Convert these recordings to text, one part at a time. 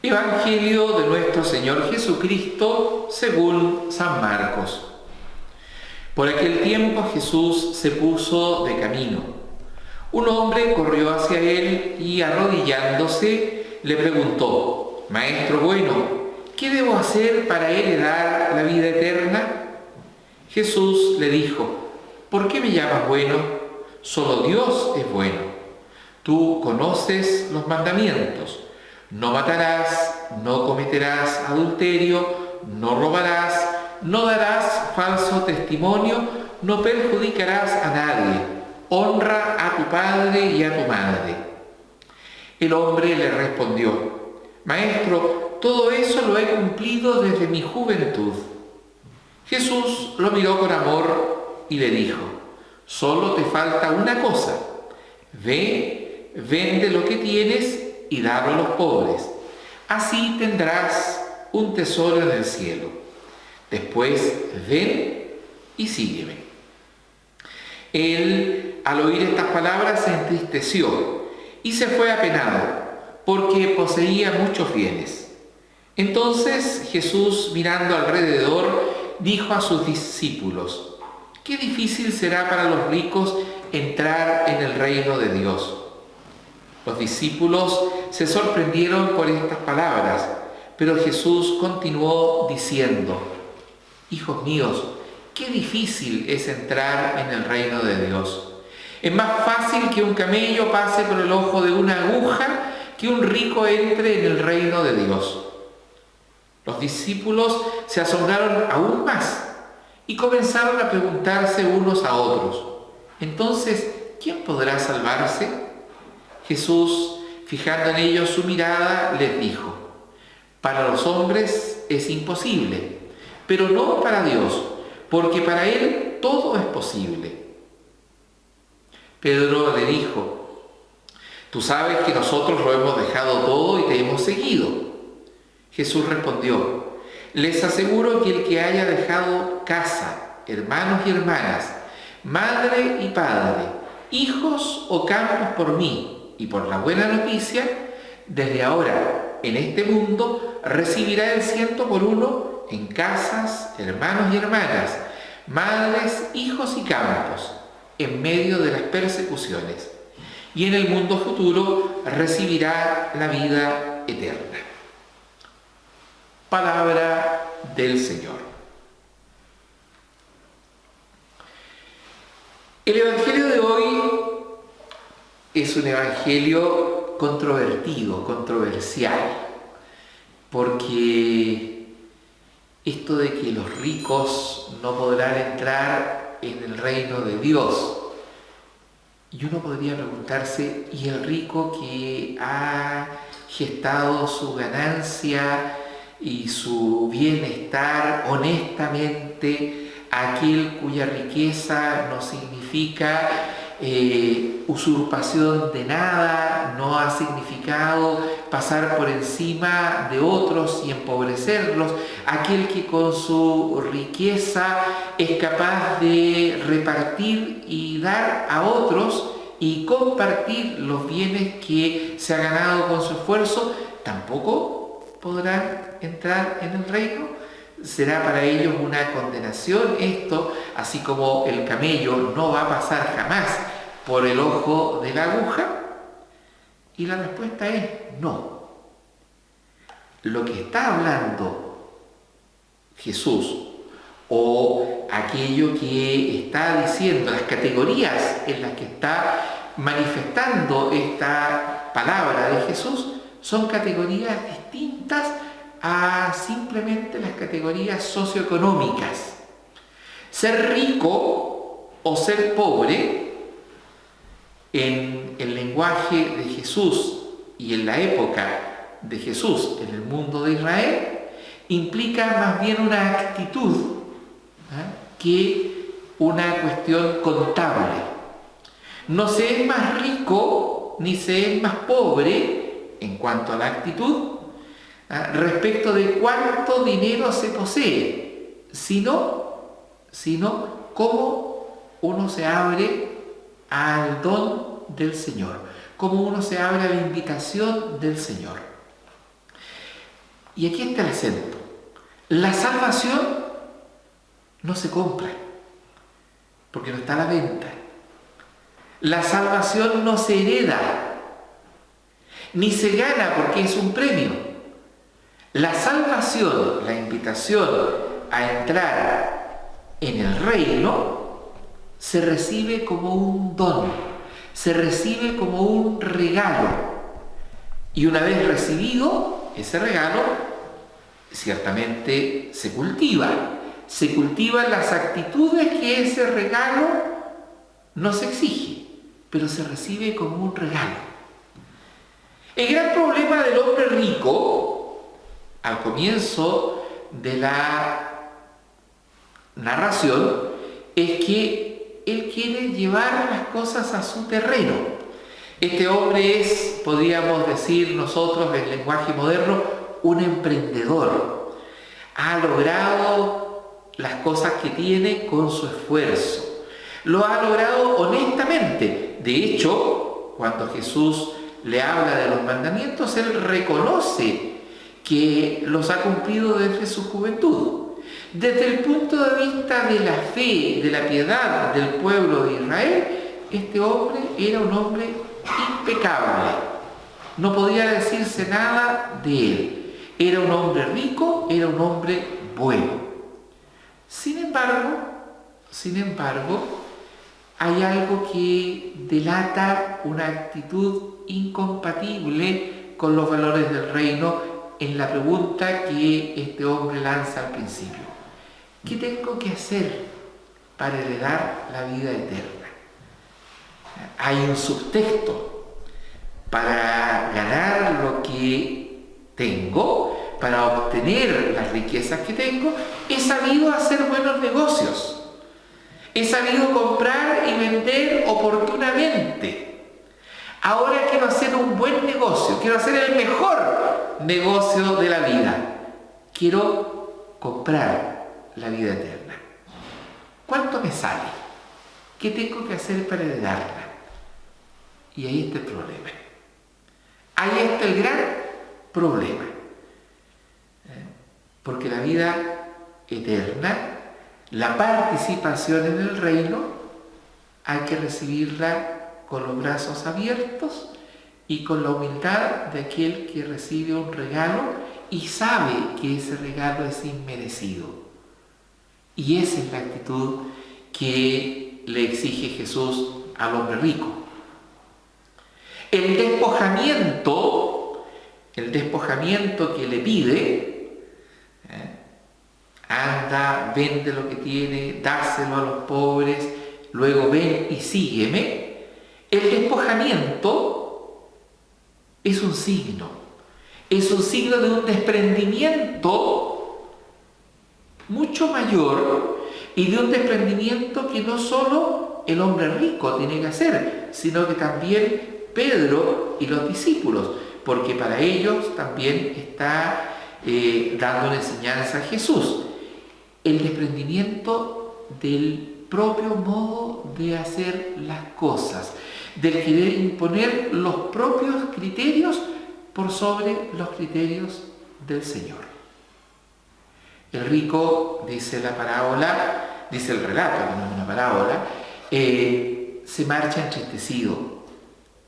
Evangelio de nuestro Señor Jesucristo según San Marcos. Por aquel tiempo Jesús se puso de camino. Un hombre corrió hacia él y arrodillándose le preguntó: «Maestro bueno, ¿qué debo hacer para heredar la vida eterna?». Jesús le dijo: «¿Por qué me llamas bueno? Solo Dios es bueno. Tú conoces los mandamientos: no matarás, no cometerás adulterio, no robarás, no darás falso testimonio, no perjudicarás a nadie, honra a tu padre y a tu madre». El hombre le respondió: «Maestro, todo eso lo he cumplido desde mi juventud». Jesús lo miró con amor y le dijo: «Solo te falta una cosa. Ve, vende lo que tienes y dalo a los pobres. Así tendrás un tesoro en el cielo. Después ven y sígueme». Él, al oír estas palabras, se entristeció y se fue apenado, porque poseía muchos bienes. Entonces Jesús, mirando alrededor, dijo a sus discípulos: «Qué difícil será para los ricos entrar en el reino de Dios». Los discípulos se sorprendieron por estas palabras, pero Jesús continuó diciendo: «Hijos míos, qué difícil es entrar en el reino de Dios. Es más fácil que un camello pase por el ojo de una aguja que un rico entre en el reino de Dios». Los discípulos se asombraron aún más y comenzaron a preguntarse unos a otros: «Entonces, ¿quién podrá salvarse?». Jesús, fijando en ellos su mirada, les dijo: «Para los hombres es imposible, pero no para Dios, porque para Él todo es posible». Pedro le dijo: «Tú sabes que nosotros lo hemos dejado todo y te hemos seguido». Jesús respondió: «Les aseguro que el que haya dejado casa, hermanos y hermanas, madre y padre, hijos o campos por mí y por la buena noticia, desde ahora en este mundo recibirá el 100 por 1 en casas, hermanos y hermanas, madres, hijos y campos, en medio de las persecuciones, y en el mundo futuro recibirá la vida eterna». Palabra del Señor. El Evangelio de hoy es un evangelio controvertido, controversial, porque esto de que los ricos no podrán entrar en el reino de Dios, y uno podría preguntarse: ¿y el rico que ha gestado su ganancia y su bienestar honestamente, aquel cuya riqueza no significa usurpación de nada, no ha significado pasar por encima de otros y empobrecerlos, aquel que con su riqueza es capaz de repartir y dar a otros y compartir los bienes que se ha ganado con su esfuerzo, tampoco podrán entrar en el reino? ¿Será para ellos una condenación esto, así como el camello no va a pasar jamás por el ojo de la aguja? Y la respuesta es no. Lo que está hablando Jesús, o aquello que está diciendo, las categorías en las que está manifestando esta palabra de Jesús, son categorías distintas a simplemente las categorías socioeconómicas. Ser rico o ser pobre, en el lenguaje de Jesús y en la época de Jesús en el mundo de Israel, implica más bien una actitud que una cuestión contable. No se es más rico ni se es más pobre en cuanto a la actitud respecto de cuánto dinero se posee, sino cómo uno se abre al don del Señor, cómo uno se abre a la invitación del Señor. Y aquí está el acento. La salvación no se compra, porque no está a la venta. La salvación no se hereda, ni se gana porque es un premio. La salvación, la invitación a entrar en el reino, se recibe como un don, se recibe como un regalo. Y una vez recibido ese regalo, ciertamente se cultivan las actitudes que ese regalo nos exige, pero se recibe como un regalo. El gran problema del hombre rico, al comienzo de la narración, es que él quiere llevar las cosas a su terreno. Este hombre es, podríamos decir nosotros en lenguaje moderno, un emprendedor. Ha logrado las cosas que tiene con su esfuerzo. Lo ha logrado honestamente. De hecho, cuando Jesús le habla de los mandamientos, él reconoce que los ha cumplido desde su juventud. Desde el punto de vista de la fe, de la piedad del pueblo de Israel, este hombre era un hombre impecable. No podía decirse nada de él. Era un hombre rico, era un hombre bueno. Sin embargo, hay algo que delata una actitud incompatible con los valores del reino en la pregunta que este hombre lanza al principio. ¿Qué tengo que hacer para heredar la vida eterna? Hay un subtexto. Para ganar lo que tengo, para obtener las riquezas que tengo, he sabido hacer buenos negocios. He sabido comprar y vender oportunamente. Ahora quiero hacer un buen negocio, quiero hacer el mejor negocio de la vida. Quiero comprar la vida eterna. ¿Cuánto me sale? ¿Qué tengo que hacer para heredarla? Y ahí está el problema. Ahí está el gran problema. Porque la vida eterna, la participación en el reino, hay que recibirla con los brazos abiertos y con la humildad de aquel que recibe un regalo y sabe que ese regalo es inmerecido. Y esa es la actitud que le exige Jesús al hombre rico. El despojamiento que le pide, anda, vende lo que tiene, dáselo a los pobres, luego ven y sígueme. El despojamiento es un signo de un desprendimiento mucho mayor y de un desprendimiento que no solo el hombre rico tiene que hacer, sino que también Pedro y los discípulos, porque para ellos también está dando una enseñanza a Jesús. El desprendimiento del propio modo de hacer las cosas, del querer imponer los propios criterios por sobre los criterios del Señor. El rico, dice la parábola, dice el relato, que no es una parábola, se marcha entristecido,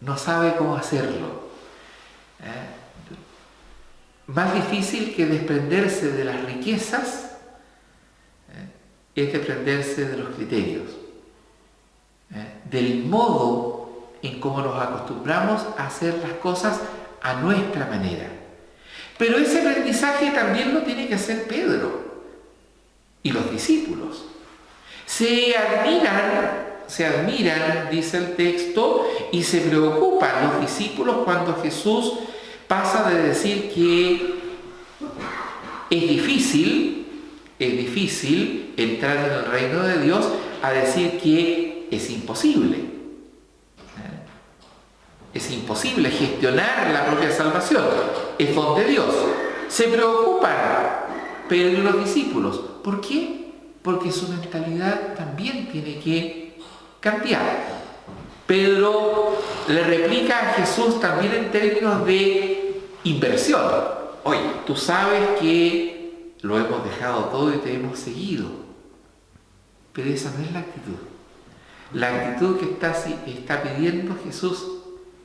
no sabe cómo hacerlo. Más difícil que desprenderse de las riquezas es desprenderse de los criterios, del modo en cómo nos acostumbramos a hacer las cosas a nuestra manera. Pero ese aprendizaje también lo tiene que hacer Pedro y los discípulos. Se admiran, dice el texto, y se preocupan los discípulos cuando Jesús pasa de decir que es difícil entrar en el reino de Dios a decir que es imposible. Es imposible gestionar la propia salvación. Es don de Dios. Se preocupan Pedro y los discípulos. ¿Por qué? Porque su mentalidad también tiene que cambiar. Pedro le replica a Jesús también en términos de inversión. oye, tú sabes que lo hemos dejado todo y te hemos seguido. Pero esa no es la actitud. La actitud que está pidiendo Jesús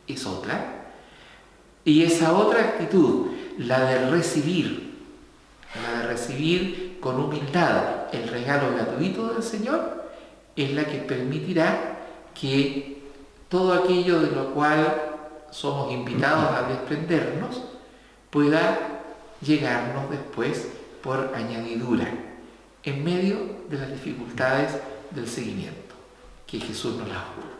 es otra. Y esa otra actitud, la de recibir con humildad el regalo gratuito del Señor, es la que permitirá que todo aquello de lo cual somos invitados a desprendernos pueda llegarnos después por añadidura, en medio de las dificultades del seguimiento, que Jesús nos las ofrece.